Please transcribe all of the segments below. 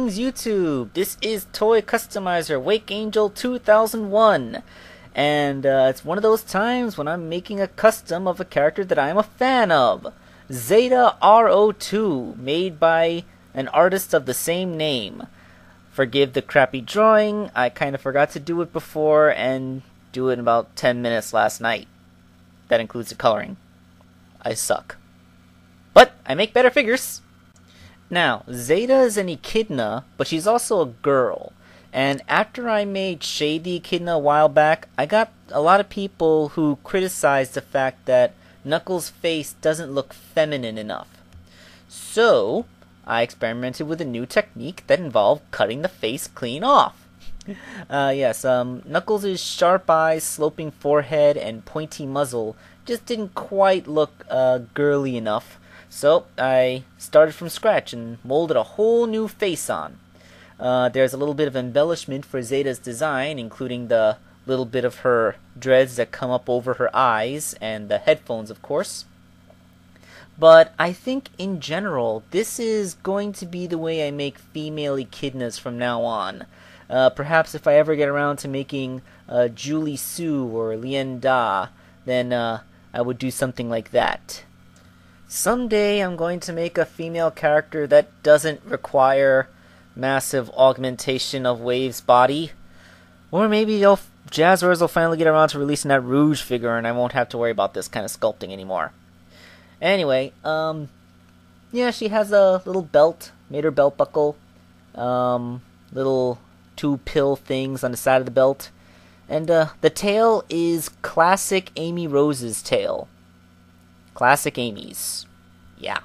Greetings YouTube! This is Toy Customizer Wakeangel2K1 and it's one of those times when I'm making a custom of a character that I'm a fan of. Zeta R-02, made by an artist of the same name. Forgive the crappy drawing, I kinda forgot to do it before and do it in about 10 minutes last night. That includes the coloring. I suck. But I make better figures! Now, Zeta is an echidna, but she's also a girl. And after I made Shade the Echidna a while back, I got a lot of people who criticized the fact that Knuckles' face doesn't look feminine enough. So, I experimented with a new technique that involved cutting the face clean off. Knuckles' sharp eyes, sloping forehead, and pointy muzzle just didn't quite look girly enough. So I started from scratch and molded a whole new face on. There's a little bit of embellishment for Zeta's design, including the little bit of her dreads that come up over her eyes, and the headphones, of course. But I think in general, this is going to be the way I make female echidnas from now on. Perhaps if I ever get around to making Julie Sue or Lien Da, then I would do something like that. Someday I'm going to make a female character that doesn't require massive augmentation of Wave's body. Or maybe Jazzwares will finally get around to releasing that Rouge figure and I won't have to worry about this kind of sculpting anymore. Anyway, yeah, she has a little belt, made her belt buckle, little 2 pill things on the side of the belt. And the tail is classic Amy Rose's tail. Classic Amy's. Yeah.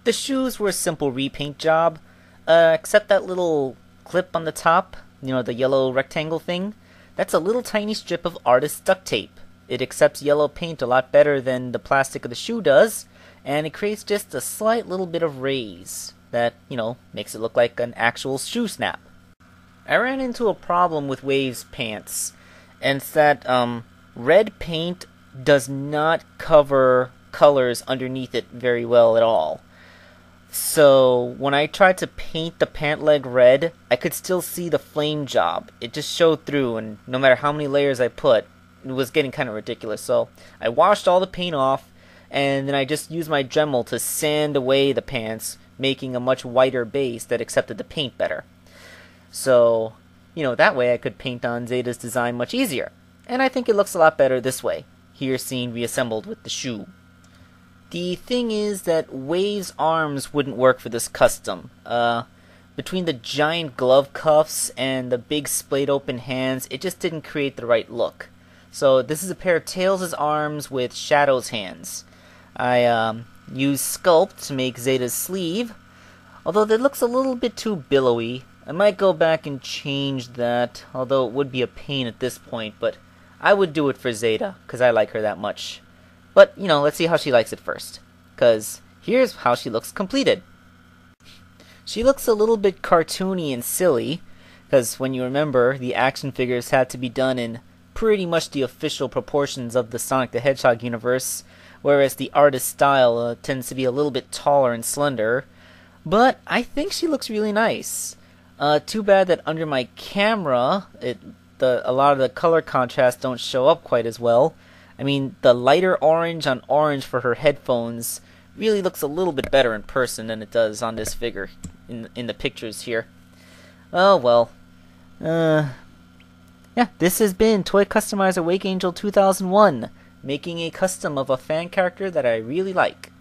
The shoes were a simple repaint job, except that little clip on the top, you know, the yellow rectangle thing. That's a little tiny strip of artist duct tape. It accepts yellow paint a lot better than the plastic of the shoe does, and it creates just a slight little bit of raise that, you know, makes it look like an actual shoe snap. I ran into a problem with Wave's pants, and it's that red paint does not cover colors underneath it very well at all. So when I tried to paint the pant leg red, I could still see the flame job. It just showed through, and no matter how many layers I put, it was getting kind of ridiculous. So I washed all the paint off, and then I just used my Dremel to sand away the pants, making a much whiter base that accepted the paint better. So, you know, that way I could paint on Zeta's design much easier. And I think it looks a lot better this way. Here seen reassembled with the shoe. The thing is that Wave's arms wouldn't work for this custom. Between the giant glove cuffs and the big splayed open hands, it just didn't create the right look. So this is a pair of Tails' arms with Shadow's hands. I used Sculpt to make Zeta's sleeve, although that looks a little bit too billowy. I might go back and change that, although it would be a pain at this point, but I would do it for Zeta, because I like her that much. But, you know, let's see how she likes it first. Because here's how she looks completed. She looks a little bit cartoony and silly, because when you remember, the action figures had to be done in pretty much the official proportions of the Sonic the Hedgehog universe, whereas the artist style tends to be a little bit taller and slender. But I think she looks really nice. Too bad that under my camera, a lot of the color contrasts don't show up quite as well. I mean, the lighter orange on orange for her headphones really looks a little bit better in person than it does on this figure in the pictures here. Oh well. Yeah, this has been Toy Customizer Wakeangel2K1, making a custom of a fan character that I really like,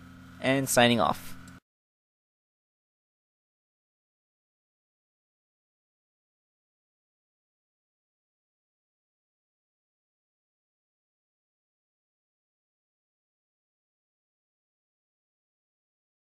and signing off.